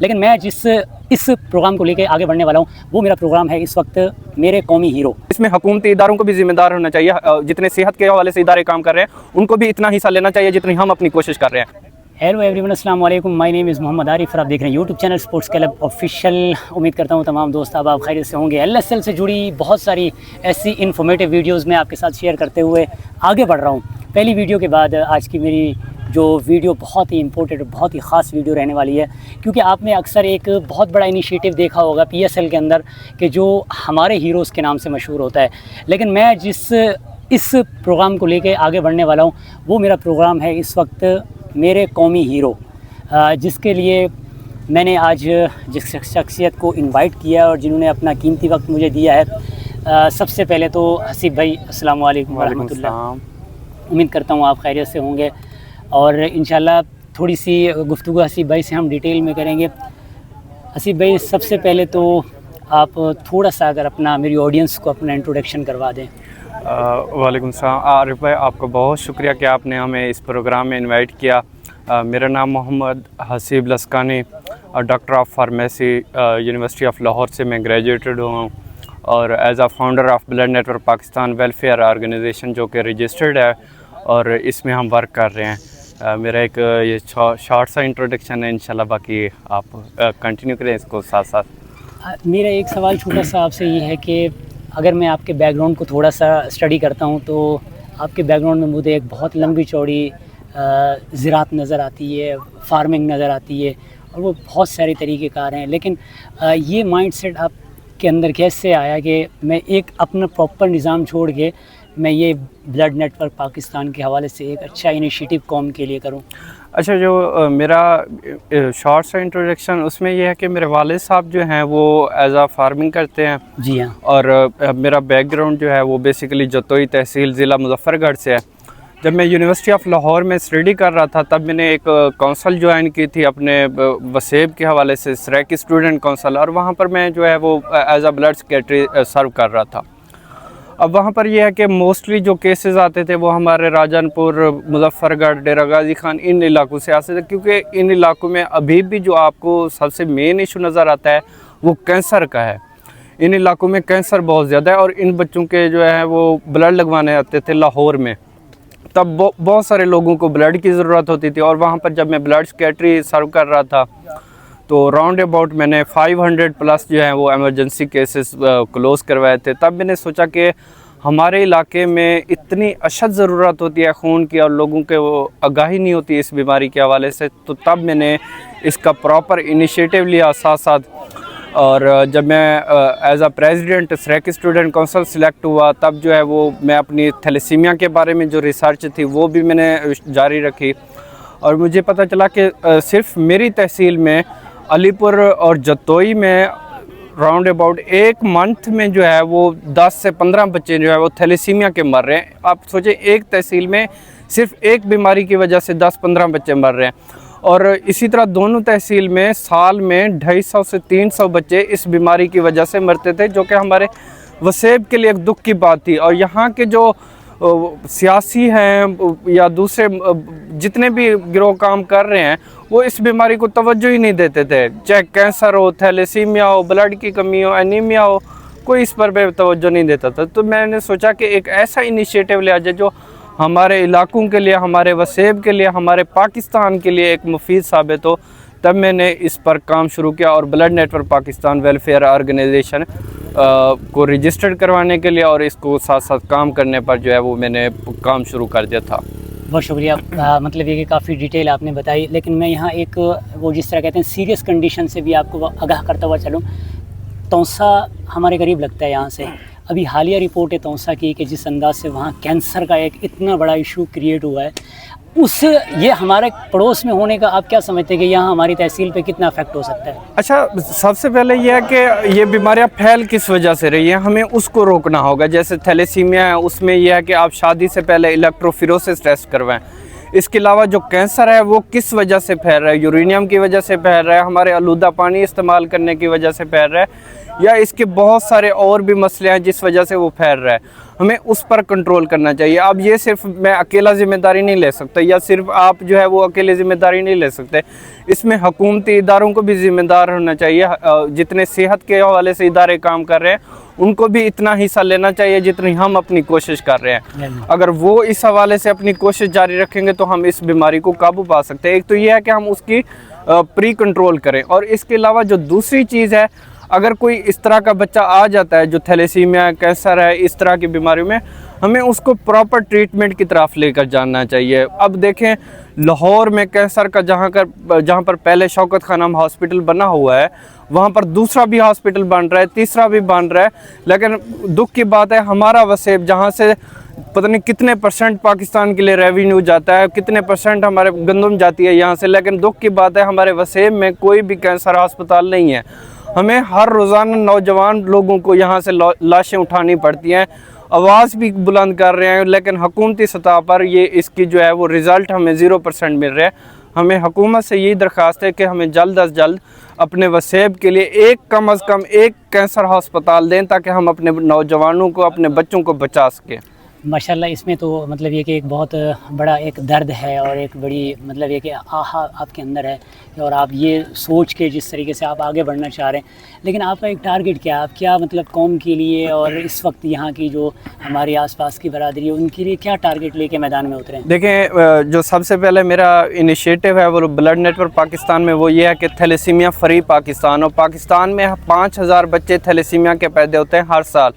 لیکن میں اس پروگرام کو لے کے آگے بڑھنے والا ہوں وہ میرا پروگرام ہے اس وقت میرے قومی ہیرو. اس میں حکومتی اداروں کو بھی ذمہ دار ہونا چاہیے. جتنے صحت کے حوالے سے ادارے کام کر رہے ہیں ان کو بھی اتنا حصہ لینا چاہیے جتنی ہم اپنی کوشش کر رہے ہیں. ہیلو ایوری ون، السلام علیکم. مائی نیم از محمد عارف اور آپ دیکھ رہے ہیں YouTube channel sports club official. امید کرتا ہوں تمام دوست آپ خیریت سے ہوں گے. ایل ایس ایل سے جڑی بہت ساری ایسی انفارمیٹیو ویڈیوز میں آپ کے ساتھ شیئر کرتے ہوئے آگے بڑھ رہا ہوں. پہلی ویڈیو کے بعد آج کی میری جو ویڈیو بہت ہی امپورٹنٹ اور بہت ہی خاص ویڈیو رہنے والی ہے، کیونکہ آپ نے اکثر ایک بہت بڑا انیشیٹو دیکھا ہوگا پی ایس ایل کے اندر کہ جو ہمارے ہیروز کے نام سے مشہور ہوتا ہے. لیکن میں اس پروگرام کو لے کے آگے بڑھنے والا ہوں وہ میرا پروگرام ہے اس وقت میرے قومی ہیرو، جس کے لیے میں نے آج جس شخصیت کو انوائٹ کیا اور جنہوں نے اپنا قیمتی وقت مجھے دیا ہے. سب سے پہلے تو حسیب بھائی السلام علیکم ورحمۃ اللہ. امید کرتا ہوں آپ خیریت سے ہوں گے اور انشاءاللہ تھوڑی سی گفتگو حسیب بھائی سے ہم ڈیٹیل میں کریں گے. حسیب بھائی سب سے پہلے تو آپ تھوڑا سا اگر اپنا میری آڈینس کو اپنا انٹروڈکشن کروا دیں. وعلیکم السلام. عارف بھائی آپ کا بہت شکریہ کہ آپ نے ہمیں اس پروگرام میں انوائٹ کیا. میرا نام Muhammad Haseeb Laskani, doctor of pharmacy university of Lahore سے میں گریجویٹڈ ہوں اور as a founder of blood network Pakistan welfare organisation جو کہ رجسٹرڈ ہے اور اس میں ہم ورک کر رہے ہیں. میرا ایک یہ شارٹ سا انٹروڈکشن ہے، انشاءاللہ باقی آپ کنٹینیو کریں اس کو ساتھ ساتھ. میرا ایک سوال چھوٹا سا آپ سے یہ ہے کہ اگر میں آپ کے بیک گراؤنڈ کو تھوڑا سا اسٹڈی کرتا ہوں تو آپ کے بیک گراؤنڈ میں مجھے ایک بہت لمبی چوڑی زراعت نظر آتی ہے، فارمنگ نظر آتی ہے اور وہ بہت سارے طریقہ کار ہیں. لیکن یہ مائنڈ سیٹ آپ کے اندر کیسے آیا کہ میں ایک اپنا پراپر نظام چھوڑ کے میں یہ بلڈ نیٹ ورک پاکستان کے حوالے سے ایک اچھا انیشیٹو قوم کے لیے کروں؟ اچھا، جو میرا شارٹ سا انٹروڈکشن اس میں یہ ہے کہ میرے والد صاحب جو ہیں وہ ایز اے فارمنگ کرتے ہیں. جی ہاں. اور میرا بیک گراؤنڈ جو ہے وہ بیسیکلی جتوئی تحصیل ضلع مظفر گڑھ سے ہے. جب میں یونیورسٹی آف لاہور میں اسٹڈی کر رہا تھا تب میں نے ایک کونسل جوائن کی تھی اپنے وسیب کے حوالے سے، سریک اسٹوڈنٹ کونسل، اور وہاں پر میں جو ہے وہ ایز اے بلڈ سیکریٹری سرو کر رہا تھا. اب وہاں پر یہ ہے کہ موسٹلی جو کیسز آتے تھے وہ ہمارے راجن پور، مظفر گڑھ، ڈیرہ غازی خان ان علاقوں سے آتے تھے، کیونکہ ان علاقوں میں ابھی بھی جو آپ کو سب سے مین ایشو نظر آتا ہے وہ کینسر کا ہے. ان علاقوں میں کینسر بہت زیادہ ہے اور ان بچوں کے جو ہے وہ بلڈ لگوانے آتے تھے لاہور میں. تب بہت سارے لوگوں کو بلڈ کی ضرورت ہوتی تھی اور وہاں پر جب میں بلڈ سیکریٹری سرو کر رہا تھا تو راؤنڈ اباؤٹ میں نے 500 پلس جو ہیں وہ ایمرجنسی کیسز کلوز کروائے تھے. تب میں نے سوچا کہ ہمارے علاقے میں اتنی اشد ضرورت ہوتی ہے خون کی اور لوگوں کے وہ آگاہی نہیں ہوتی اس بیماری کے حوالے سے، تو تب میں نے اس کا پراپر انیشیٹو لیا ساتھ ساتھ. اور جب میں ایز اے پریزیڈنٹ سریک اسٹوڈنٹ کونسل سلیکٹ ہوا تب جو ہے وہ میں اپنی تھیلیسیمیا کے بارے میں جو ریسرچ تھی وہ بھی میں نے جاری رکھی. اور مجھے پتہ چلا کہ صرف میری تحصیل میں علی پور اور جتوئی میں راؤنڈ اباؤٹ ایک منتھ میں جو ہے وہ 10 سے 15 بچے جو ہے وہ تھیلیسیمیا کے مر رہے ہیں. آپ سوچیں ایک تحصیل میں صرف ایک بیماری کی وجہ سے 10-15 بچے مر رہے ہیں. اور اسی طرح دونوں تحصیل میں سال میں 250 سے 300 بچے اس بیماری کی وجہ سے مرتے تھے، جو کہ ہمارے وسیب کے لیے ایک دکھ کی بات تھی. اور یہاں کے جو سیاسی ہیں یا دوسرے جتنے بھی گروہ کام کر رہے ہیں وہ اس بیماری کو توجہ ہی نہیں دیتے تھے، چاہے کینسر ہو، تھیلیسیمیا ہو، بلڈ کی کمی ہو، انیمیا ہو، کوئی اس پر بھی توجہ نہیں دیتا تھا. تو میں نے سوچا کہ ایک ایسا انیشیٹو لیا جائے جو ہمارے علاقوں کے لیے، ہمارے وسیب کے لیے، ہمارے پاکستان کے لیے ایک مفید ثابت ہو. تب میں نے اس پر کام شروع کیا اور blood network Pakistan welfare organisation کو رجسٹرڈ کروانے کے لیے اور اس کو ساتھ ساتھ کام کرنے پر جو ہے وہ میں نے کام شروع کر دیا تھا. بہت شکریہ. مطلب یہ کہ کافی ڈیٹیل آپ نے بتائی، لیکن میں یہاں ایک وہ جس طرح کہتے ہیں سیریس کنڈیشن سے بھی آپ کو آگاہ کرتا ہوا چلوں. تونسا ہمارے قریب لگتا ہے یہاں سے. ابھی حالیہ رپورٹ ہے تونسا کی کہ جس انداز سے وہاں کینسر کا ایک اتنا بڑا ایشو کریٹ ہوا ہے، یہ ہمارے پڑوس میں ہونے کا آپ کیا سمجھتے ہیں کہ یہاں ہماری تحصیل پہ کتنا افیکٹ ہو سکتا ہے؟ اچھا، سب سے پہلے یہ ہے کہ یہ بیماریاں پھیل کس وجہ سے رہی ہیں، ہمیں اس کو روکنا ہوگا. جیسے تھیلیسیمیا ہے، اس میں یہ ہے کہ آپ شادی سے پہلے الیکٹروفیروسس ٹیسٹ کروائیں. اس کے علاوہ جو کینسر ہے وہ کس وجہ سے پھیل رہا ہے؟ یورینیم کی وجہ سے پھیل رہا ہے، ہمارے آلودہ پانی استعمال کرنے کی وجہ سے پھیل رہا ہے، یا اس کے بہت سارے اور بھی مسئلے ہیں جس وجہ سے وہ پھیل رہا ہے. ہمیں اس پر کنٹرول کرنا چاہیے. اب یہ صرف میں اکیلا ذمہ داری نہیں لے سکتا, یا صرف آپ جو ہے وہ اکیلے ذمہ داری نہیں لے سکتے, اس میں حکومتی اداروں کو بھی ذمہ دار ہونا چاہیے. جتنے صحت کے حوالے سے ادارے کام کر رہے ہیں ان کو بھی اتنا حصہ لینا چاہیے جتنی ہم اپنی کوشش کر رہے ہیں. اگر وہ اس حوالے سے اپنی کوشش جاری رکھیں گے تو ہم اس بیماری کو قابو پا سکتے ہیں. ایک تو یہ ہے کہ ہم اس کی پری کنٹرول کریں, اور اس کے علاوہ جو دوسری چیز ہے, اگر کوئی اس طرح کا بچہ آ جاتا ہے جو تھیلیسیمیا, کینسر ہے, اس طرح کی بیماریوں میں, ہمیں اس کو پراپر ٹریٹمنٹ کی طرف لے کر جانا چاہیے. اب دیکھیں لاہور میں کینسر کا جہاں پر پہلے شوکت خانم ہاسپٹل بنا ہوا ہے, وہاں پر دوسرا بھی ہاسپٹل بن رہا ہے, تیسرا بھی بن رہا ہے, لیکن دکھ کی بات ہے ہمارا وسیب جہاں سے پتہ نہیں کتنے پرسنٹ پاکستان کے لیے ریونیو جاتا ہے, کتنے پرسنٹ ہمارے گندم جاتی ہے یہاں سے, لیکن دکھ کی بات ہے ہمارے وسیب میں کوئی بھی کینسر ہسپتال نہیں ہے. ہمیں ہر روزانہ نوجوان لوگوں کو یہاں سے لاشیں اٹھانی پڑتی ہیں, آواز بھی بلند کر رہے ہیں, لیکن حکومتی سطح پر یہ اس کی جو ہے وہ رزلٹ ہمیں 0% مل رہے ہیں. ہمیں حکومت سے یہی درخواست ہے کہ ہمیں جلد از جلد اپنے وسیب کے لیے کم از کم ایک کینسر ہسپتال دیں تاکہ ہم اپنے نوجوانوں کو, اپنے بچوں کو بچا سکیں. ماشاءاللہ اس میں تو مطلب یہ کہ ایک بہت بڑا ایک درد ہے اور ایک بڑی مطلب یہ کہ آہا آپ کے اندر ہے, اور آپ یہ سوچ کے جس طریقے سے آپ آگے بڑھنا چاہ رہے ہیں. لیکن آپ کا ایک ٹارگٹ کیا ہے, آپ کیا مطلب قوم کے لیے اور اس وقت یہاں کی جو ہماری آس پاس کی برادری ہے ان کے لیے کیا ٹارگٹ لے کے میدان میں اترے ہیں؟ دیکھیں جو سب سے پہلے میرا انیشیٹو ہے وہ بلڈ نیٹ ورک پاکستان میں, وہ یہ ہے کہ تھیلیسیمیا فری پاکستان. اور پاکستان میں 5000 بچے تھیلیسیمیا کے پیدا ہوتے ہیں ہر سال,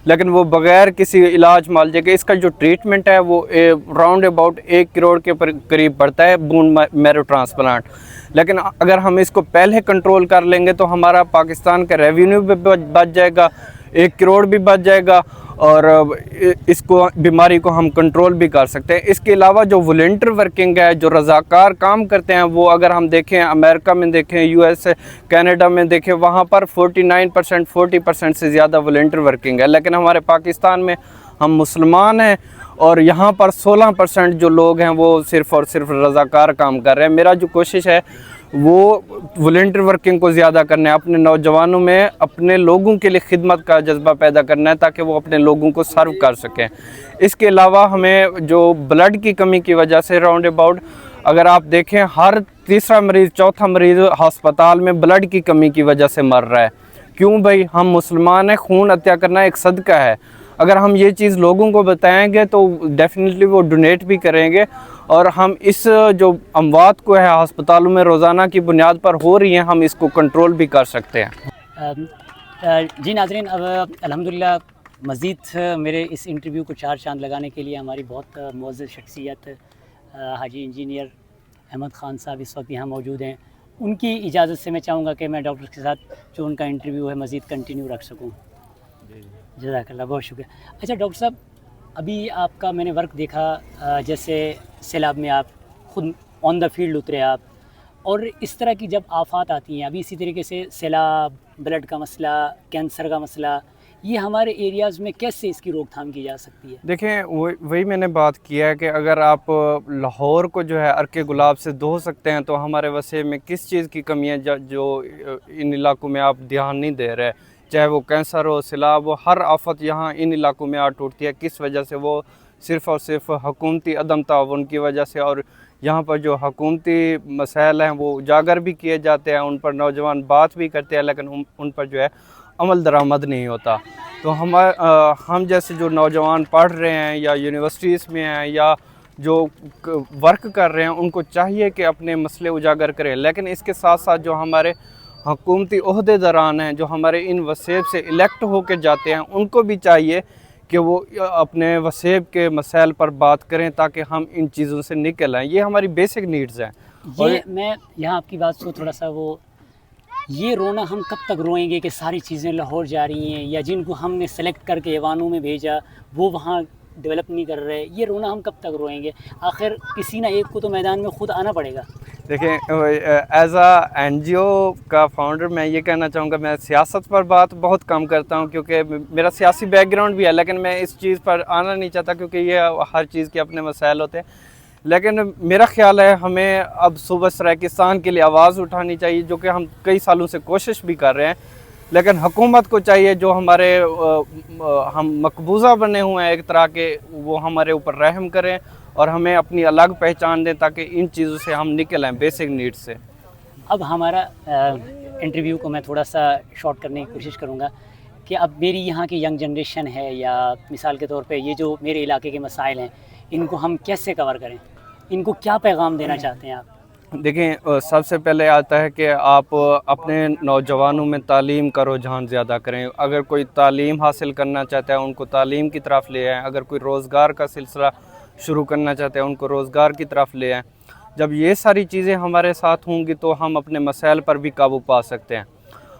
لیکن وہ بغیر کسی علاج معالجے کے. اس کا جو ٹریٹمنٹ ہے وہ راؤنڈ اباؤٹ 1 کروڑ کے قریب پڑتا ہے, بون میرو ٹرانسپلانٹ. لیکن اگر ہم اس کو پہلے کنٹرول کر لیں گے تو ہمارا پاکستان کا ریونیو بھی بچ جائے گا, 1 کروڑ بھی بچ جائے گا, اور اس کو بیماری کو ہم کنٹرول بھی کر سکتے ہیں. اس کے علاوہ جو والنٹر ورکنگ ہے, جو رضاکار کام کرتے ہیں, وہ اگر ہم دیکھیں امریکہ میں دیکھیں, US کینیڈا میں دیکھیں, وہاں پر 49% 40% سے زیادہ والنٹر ورکنگ ہے. لیکن ہمارے پاکستان میں ہم مسلمان ہیں اور یہاں پر 16% جو لوگ ہیں وہ صرف اور صرف رضاکار کام کر رہے ہیں. میرا جو کوشش ہے وہ والنٹر ورکنگ کو زیادہ کرنا ہے, اپنے نوجوانوں میں اپنے لوگوں کے لیے خدمت کا جذبہ پیدا کرنا ہے تاکہ وہ اپنے لوگوں کو سرو کر سکیں. اس کے علاوہ ہمیں جو بلڈ کی کمی کی وجہ سے راؤنڈ اباؤٹ اگر آپ دیکھیں ہر تیسرا مریض, چوتھا مریض ہسپتال میں بلڈ کی کمی کی وجہ سے مر رہا ہے. کیوں بھائی؟ ہم مسلمان ہیں, خون عطیہ کرنا ایک صدقہ ہے. اگر ہم یہ چیز لوگوں کو بتائیں گے تو ڈیفینیٹلی وہ ڈونیٹ بھی کریں گے, اور ہم اس جو اموات کو ہے ہسپتالوں میں روزانہ کی بنیاد پر ہو رہی ہیں, ہم اس کو کنٹرول بھی کر سکتے ہیں. جی ناظرین, اب الحمدللہ مزید میرے اس انٹرویو کو 4 چاند لگانے کے لیے ہماری بہت معزز شخصیت حاجی انجینئر احمد خان صاحب اس وقت یہاں موجود ہیں. ان کی اجازت سے میں چاہوں گا کہ میں ڈاکٹر کے ساتھ جو ان کا انٹرویو ہے مزید کنٹینیو رکھ سکوں. جزاک اللہ, بہت شکریہ. اچھا ڈاکٹر صاحب, ابھی آپ کا میں نے ورک دیکھا, جیسے سیلاب میں آپ خود آن دا فیلڈ اترے آپ, اور اس طرح کی جب آفات آتی ہیں, ابھی اسی طریقے سے سیلاب, بلڈ کا مسئلہ, کینسر کا مسئلہ, یہ ہمارے ایریاز میں کیسے اس کی روک تھام کی جا سکتی ہے؟ دیکھیں وہی میں نے بات کیا ہے کہ اگر آپ لاہور کو جو ہے عرق گلاب سے دھو سکتے ہیں تو ہمارے وسیع میں کس چیز کی کمی ہے جو ان علاقوں میں آپ دھیان نہیں دے رہے. چاہے وہ کینسر ہو, سیلاب ہو, ہر آفت یہاں ان علاقوں میں آ ٹوٹتی ہے. کس وجہ سے؟ وہ صرف اور صرف حکومتی عدم تعاون کی وجہ سے. اور یہاں پر جو حکومتی مسائل ہیں وہ اجاگر بھی کیے جاتے ہیں, ان پر نوجوان بات بھی کرتے ہیں, لیکن ان پر جو ہے عمل درآمد نہیں ہوتا. تو ہم جیسے جو نوجوان پڑھ رہے ہیں یا یونیورسٹیز میں ہیں یا جو ورک کر رہے ہیں, ان کو چاہیے کہ اپنے مسئلے اجاگر کریں. لیکن اس کے ساتھ ساتھ جو ہمارے حکومتی عہدے داران ہیں, جو ہمارے ان وسیب سے الیکٹ ہو کے جاتے ہیں, ان کو بھی چاہیے کہ وہ اپنے وسیب کے مسائل پر بات کریں تاکہ ہم ان چیزوں سے نکل آئیں. یہ ہماری بیسک نیڈز ہیں. یہ میں یہاں آپ کی بات سے تھوڑا سا یہ رونا ہم کب تک روئیں گے کہ ساری چیزیں لاہور جا رہی ہیں, یا جن کو ہم نے سلیکٹ کر کے ایوانوں میں بھیجا وہ وہاں ڈیولپ نہیں کر رہے, یہ رونا ہم کب تک روئیں گے؟ آخر کسی نہ ایک کو تو میدان میں خود آنا پڑے گا. دیکھیں ایز اے NGO کا فاؤنڈر میں یہ کہنا چاہوں گا, میں سیاست پر بات بہت کم کرتا ہوں کیونکہ میرا سیاسی بیک گراؤنڈ بھی ہے, لیکن میں اس چیز پر آنا نہیں چاہتا کیونکہ یہ ہر چیز کے اپنے مسائل ہوتے ہیں. لیکن میرا خیال ہے ہمیں اب صوبہ سرائیکستان کے لیے آواز اٹھانی چاہیے, جو کہ ہم کئی سالوں سے کوشش بھی کر رہے ہیں. لیکن حکومت کو چاہیے جو ہمارے ہم مقبوضہ بنے ہوئے ہیں ایک طرح کے، وہ ہمارے اوپر رحم کریں اور ہمیں اپنی الگ پہچان دیں تاکہ ان چیزوں سے ہم نکل آئیں، بیسک نیڈ سے۔ اب ہمارا انٹرویو کو میں تھوڑا سا شارٹ کرنے کی کوشش کروں گا کہ اب میری یہاں کی ینگ جنریشن ہے، یا مثال کے طور پہ یہ جو میرے علاقے کے مسائل ہیں، ان کو ہم کیسے کور کریں؟ ان کو کیا پیغام دینا چاہتے ہیں آپ؟ دیکھیں، سب سے پہلے آتا ہے کہ آپ اپنے نوجوانوں میں تعلیم کا رجحان زیادہ کریں۔ اگر کوئی تعلیم حاصل کرنا چاہتا ہے ان کو تعلیم کی طرف لے آئیں، اگر کوئی روزگار کا سلسلہ شروع کرنا چاہتے ہیں ان کو روزگار کی طرف لے آئیں۔ جب یہ ساری چیزیں ہمارے ساتھ ہوں گی تو ہم اپنے مسائل پر بھی قابو پا سکتے ہیں۔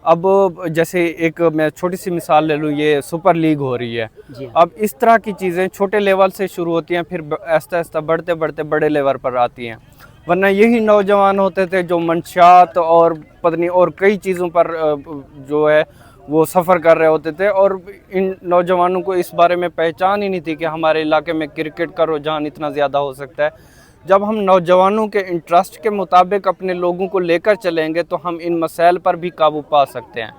اب جیسے ایک میں چھوٹی سی مثال لے لوں، یہ سپر لیگ ہو رہی ہے۔ جی اب اس طرح کی چیزیں چھوٹے لیول سے شروع ہوتی ہیں، پھر آہستہ آہستہ بڑھتے بڑھتے بڑے لیول پر آتی ہیں۔ ورنہ یہی نوجوان ہوتے تھے جو منشیات اور پتنی اور کئی چیزوں پر جو ہے وہ سفر کر رہے ہوتے تھے، اور ان نوجوانوں کو اس بارے میں پہچان ہی نہیں تھی کہ ہمارے علاقے میں کرکٹ کا رجحان اتنا زیادہ ہو سکتا ہے۔ جب ہم نوجوانوں کے انٹرسٹ کے مطابق اپنے لوگوں کو لے کر چلیں گے تو ہم ان مسائل پر بھی قابو پا سکتے ہیں۔